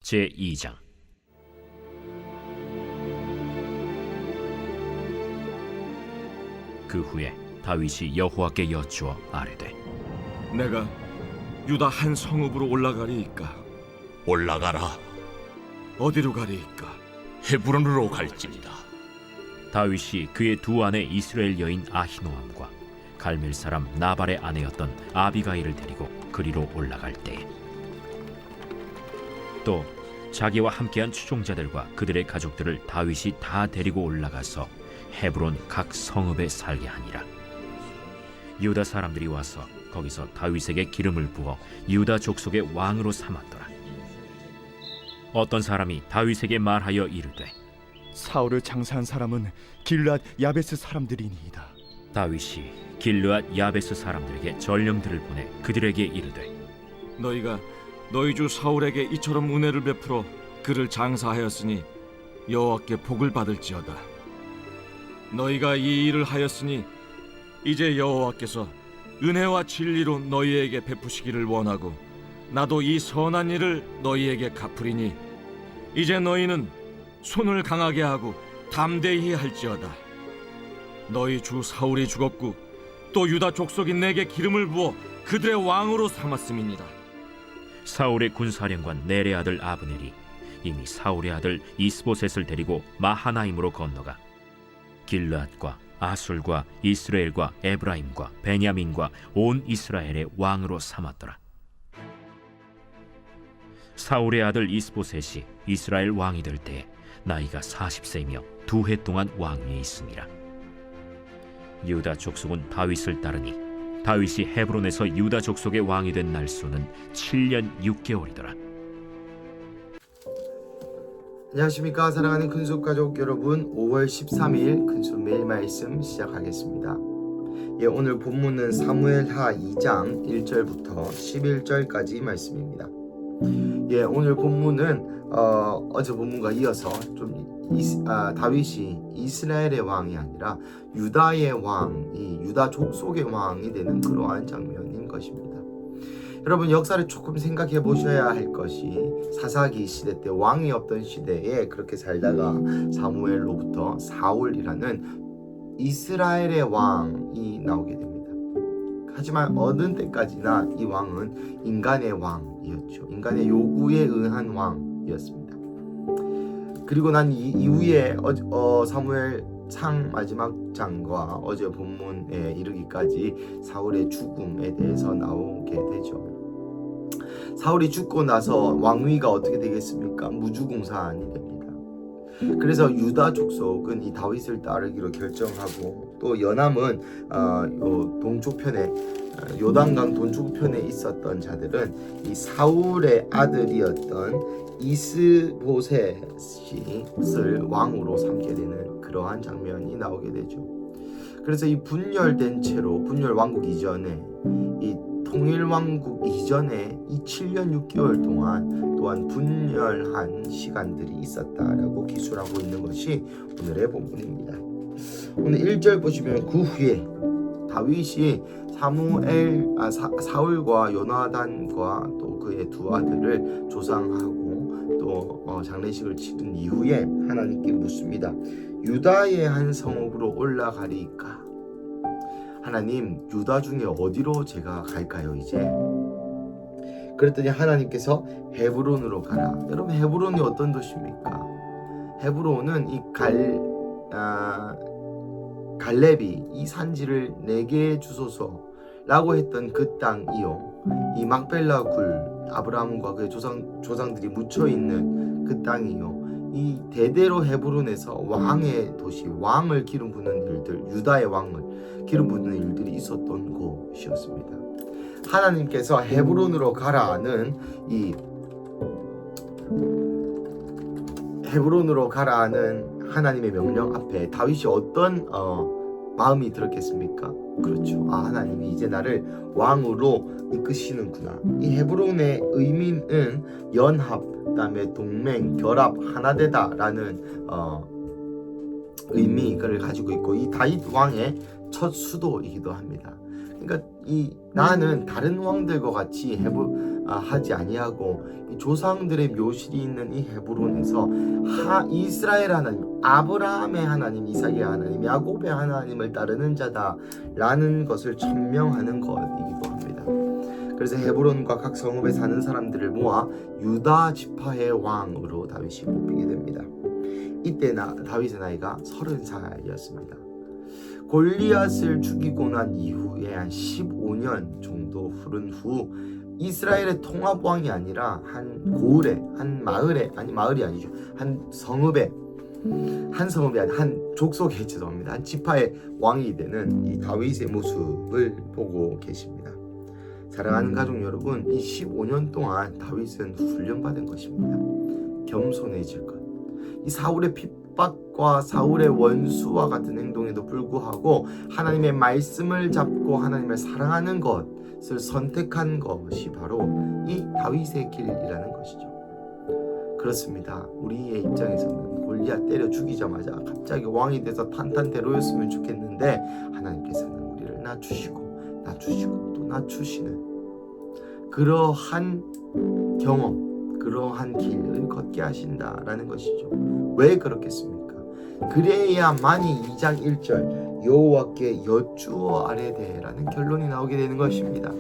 제2장. 그 후에 다윗이 여호와께 여쭈어 아뢰되, 내가 유다 한 성읍으로 올라가리이까? 올라가라. 어디로 가리이까? 헤브론으로 갈지니라. 다윗이 그의 두 아내 이스라엘 여인 아히노암과 갈멜 사람 나발의 아내였던 아비가일을 데리고 그리로 올라갈 때에 또 자기와 함께한 추종자들과 그들의 가족들을 다윗이 다 데리고 올라가서 헤브론 각 성읍에 살게 하니라. 유다 사람들이 와서 거기서 다윗에게 기름을 부어 유다 족속의 왕으로 삼았더라. 어떤 사람이 다윗에게 말하여 이르되, 사울을 장사한 사람은 길앗 야베스 사람들이니이다. 다윗이 길르앗 야베스 사람들에게 전령들을 보내 그들에게 이르되, 너희가 너희 주 사울에게 이처럼 은혜를 베풀어 그를 장사하였으니 여호와께 복을 받을지어다. 너희가 이 일을 하였으니 이제 여호와께서 은혜와 진리로 너희에게 베푸시기를 원하고 나도 이 선한 일을 너희에게 갚으리니 이제 너희는 손을 강하게 하고 담대히 할지어다. 너희 주 사울이 죽었고 또 유다 족속이 내게 기름을 부어 그들의 왕으로 삼았음이니라. 사울의 군사령관 넬의 아들 아브넬이 이미 사울의 아들 이스보셋을 데리고 마하나임으로 건너가 길르앗과 아술과 이스라엘과 에브라임과 베냐민과 온 이스라엘의 왕으로 삼았더라. 사울의 아들 이스보셋이 이스라엘 왕이 될 때에 나이가 40세이며 2해 동안 왕위에 있음이라. 유다 족속은 다윗을 따르니 다윗이 헤브론에서 유다 족속의 왕이 된 날수는 7년 6개월이더라. 안녕하십니까, 사랑하는 큰숲 가족 여러분. 5월 13일 큰숲 매일 말씀 시작하겠습니다. 오늘 본문은 사무엘하 2장 1절부터 11절까지 말씀입니다. 오늘 본문은 어제 본문과 이어서 다윗이 이스라엘의 왕이 아니라 유다의 왕이 유다 족속의 왕이 되는 그러한 장면인 것입니다. 여러분, 역사를 조금 생각해 보셔야 할 것이 사사기 시대 때 왕이 없던 시대에 그렇게 살다가 사무엘로부터 사울이라는 이스라엘의 왕이 나오게 됩니다. 하지만 어느 때까지나 이 왕은 인간의 왕이었죠. 인간의 요구에 의한 왕이었습니다. 그리고 난 이후에 사무엘 상 마지막 장과 어제 본문에 이르기까지 사울의 죽음에 대해서 나오게 되죠. 사울이 죽고 나서 왕위가 어떻게 되겠습니까? 무주공산이 됩니다. 그래서 유다 족속은 이 다윗을 따르기로 결정하고 또 연함은 동쪽편에 요단강 동쪽편에 있었던 자들은 이 사울의 아들이었던 이스보셋을 왕으로 삼게 되는 그러한 장면이 나오게 되죠. 그래서 이 분열된 채로 분열 왕국 이전에 이 통일 왕국 이전에 이 7년 6개월 동안 또한 분열한 시간들이 있었다라고 기술하고 있는 것이 오늘의 본문입니다. 오늘 1절 보시면 그 후에 다윗이 사울과 요나단과 또 그의 두 아들을 조상하고 또 장례식을 치른 이후에 하나님께 묻습니다. 유다의 한 성읍으로 올라가리이까? 하나님, 유다 중에 어디로 제가 갈까요 이제? 그랬더니 하나님께서 헤브론으로 가라. 여러분, 헤브론이 어떤 도시입니까? 헤브론은 이 갈렙이 이 산지를 내게 주소서라고 했던 그 땅이요, 이 막벨라 굴 아브라함과 그의 조상들이 묻혀 있는 그 땅이요, 이 대대로 헤브론에서 왕의 도시, 왕을 기름 부는 일들, 유다의 왕을 기름 부는 일들이 있었던 곳이었습니다. 하나님께서 헤브론으로 가라는 헤브론으로 가라는 하나님의 명령 앞에 다윗이 어떤 마음이 들었겠습니까? 그렇죠. 하나님이 이제 나를 왕으로 이끄시는구나. 이 헤브론의 의미는 연합, 그다음에 동맹, 결합, 하나되다라는 의미를 가지고 있고, 이 다윗 왕의 첫 수도이기도 합니다. 그러니까 나는 다른 왕들과 같이 하지 아니하고 이 조상들의 묘실이 있는 이 헤브론에서 이스라엘 하나님, 아브라함의 하나님, 이삭의 하나님, 야곱의 하나님을 따르는 자다라는 것을 천명하는 것이기도 합니다. 그래서 헤브론과 각 성읍에 사는 사람들을 모아 유다 지파의 왕으로 다윗이 뽑히게 됩니다. 이때 다윗의 나이가 30살이었습니다. 골리앗을 죽이고 난 이후에 한 15년 정도 흐른 후 이스라엘의 통합왕이 아니라 한 고을에, 한 마을에, 아니 마을이 아니죠, 한 성읍에, 한 족속에, 죄송합니다, 한 지파의 왕이 되는 이 다윗의 모습을 보고 계십니다. 사랑하는 가족 여러분, 이 15년 동안 다윗은 훈련받은 것입니다. 겸손해질 것, 이 사울의 핍박과 사울의 원수와 같은 행동에도 불구하고 하나님의 말씀을 잡고 하나님을 사랑하는 것을 선택한 것이 바로 이 다윗의 길이라는 것이죠. 그렇습니다. 우리의 입장에서는 골리앗 때려 죽이자마자 갑자기 왕이 돼서 탄탄대로였으면 좋겠는데 하나님께서는 우리를 낮추시고 또 낮추시는 그러한 경험, 그러한 길을 걷게 하신다라는 것이죠. 왜 그렇겠습니까? 그래야만이 2장 1절 여호와께 여쭈어 아뢰되라는 결론이 나오게 되는 것입니다.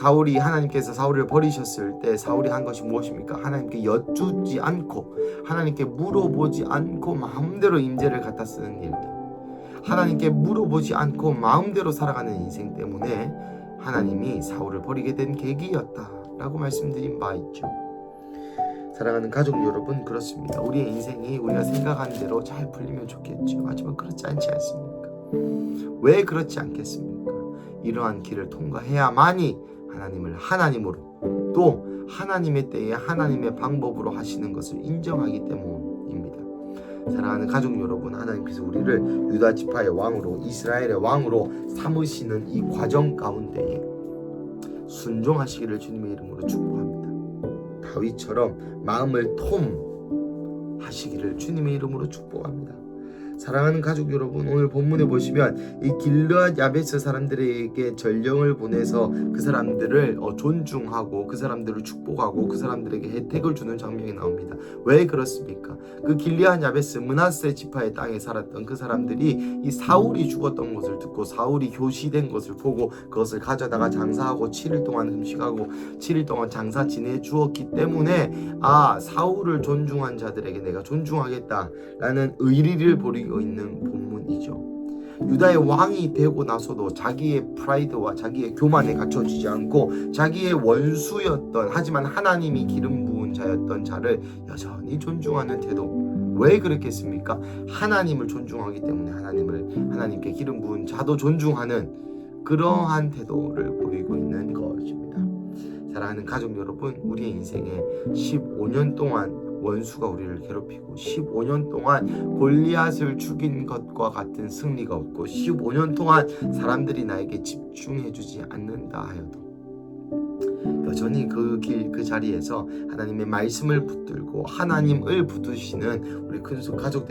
하나님께서 사울을 버리셨을 때 사울이 한 것이 무엇입니까? 하나님께 여쭈지 않고, 하나님께 물어보지 않고 마음대로 임재를 갖다 쓰는 일, 하나님께 물어보지 않고 마음대로 살아가는 인생 때문에 하나님이 사울을 버리게 된 계기였다라고 말씀드린 바 있죠. 사랑하는 가족 여러분, 그렇습니다. 우리의 인생이 우리가 생각한 대로 잘 풀리면 좋겠죠. 하지만 그렇지 않지 않습니까? 왜 그렇지 않겠습니까? 이러한 길을 통과해야만이 하나님을 하나님으로, 또 하나님의 때에 하나님의 방법으로 하시는 것을 인정하기 때문입니다. 사랑하는 가족 여러분, 하나님께서 우리를 유다 지파의 왕으로, 이스라엘의 왕으로 삼으시는 이 과정 가운데에 순종하시기를 주님의 이름으로 축복합니다. 다윗처럼 마음을 톰하시기를 주님의 이름으로 축복합니다. 사랑하는 가족 여러분, 오늘 본문에 보시면 이 길르앗 야베스 사람들에게 전령을 보내서 그 사람들을 존중하고 그 사람들을 축복하고 그 사람들에게 혜택을 주는 장면이 나옵니다. 왜 그렇습니까? 그 길르앗 야베스 므낫세 지파의 땅에 살았던 그 사람들이 이 사울이 죽었던 것을 듣고 사울이 교시된 것을 보고 그것을 가져다가 장사하고 7일 동안 음식하고 7일 동안 장사 지내주었기 때문에 사울을 존중한 자들에게 내가 존중하겠다라는 의리를 보이고 있는 본문이죠. 유다의 왕이 되고 나서도 자기의 프라이드와 자기의 교만에 갖춰지지 않고 자기의 원수였던, 하지만 하나님이 기름 부은 자였던 자를 여전히 존중하는 태도. 왜 그렇겠습니까? 하나님을 존중하기 때문에 하나님께 기름 부은 자도 존중하는 그러한 태도를 보이고 있는 것입니다. 사랑하는 가족 여러분, 우리의 인생에 15년 동안 원수가 우리를 괴롭히고 15년 동안 골리앗을 죽인 것과 같은 승리가 없고 15년 동안 사람들이 나에게 집중해주지 않는다 하여도 여전히 그 자리에서 하나님의 말씀을 붙들고 하나님을 붙드시는 우리 큰손 가족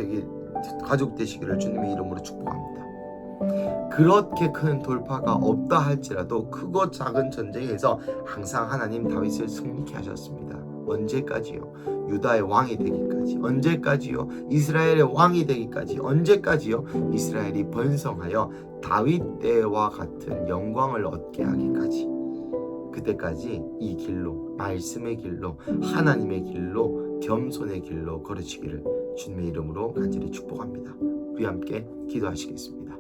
되시기를 주님의 이름으로 축복합니다. 그렇게 큰 돌파가 없다 할지라도 크고 작은 전쟁에서 항상 하나님 다윗을 승리케 하셨습니다. 언제까지요? 유다의 왕이 되기까지. 언제까지요? 이스라엘의 왕이 되기까지. 언제까지요? 이스라엘이 번성하여 다윗 때와 같은 영광을 얻게 하기까지. 그때까지 이 길로, 말씀의 길로, 하나님의 길로, 겸손의 길로 걸으시기를 주님의 이름으로 간절히 축복합니다. 우리 함께 기도하시겠습니다.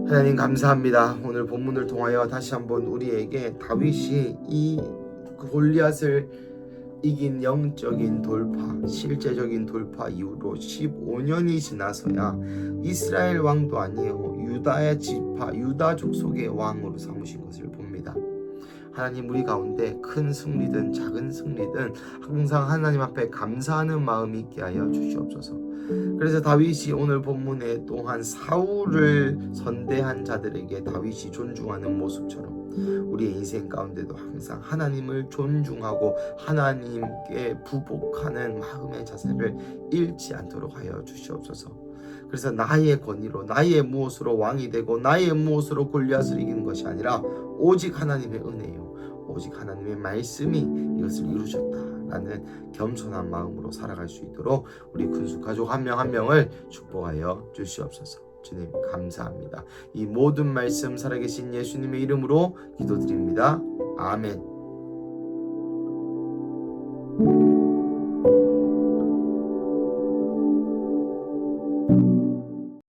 하나님 감사합니다. 오늘 본문을 통하여 다시 한번 우리에게 다윗이 이 골리앗을 이긴 영적인 돌파, 실제적인 돌파 이후로 15년이 지나서야 이스라엘 왕도 아니요 유다의 지파, 유다 족속의 왕으로 삼으신 것을 봅니다. 하나님, 우리 가운데 큰 승리든 작은 승리든 항상 하나님 앞에 감사하는 마음이 있게 하여 주시옵소서. 그래서 다윗이 오늘 본문에 또한 사울을 선대한 자들에게 다윗이 존중하는 모습처럼 우리의 인생 가운데도 항상 하나님을 존중하고 하나님께 부복하는 마음의 자세를 잃지 않도록 하여 주시옵소서. 그래서 나의 권위로, 나의 무엇으로 왕이 되고 나의 무엇으로 골리앗을 이기는 것이 아니라 오직 하나님의 은혜요, 오직 하나님의 말씀이 이것을 이루셨다라는 겸손한 마음으로 살아갈 수 있도록 우리 근수 가족 한 명 한 명을 축복하여 주시옵소서. 주님 감사합니다. 이 모든 말씀 살아계신 예수님의 이름으로 기도드립니다. 아멘.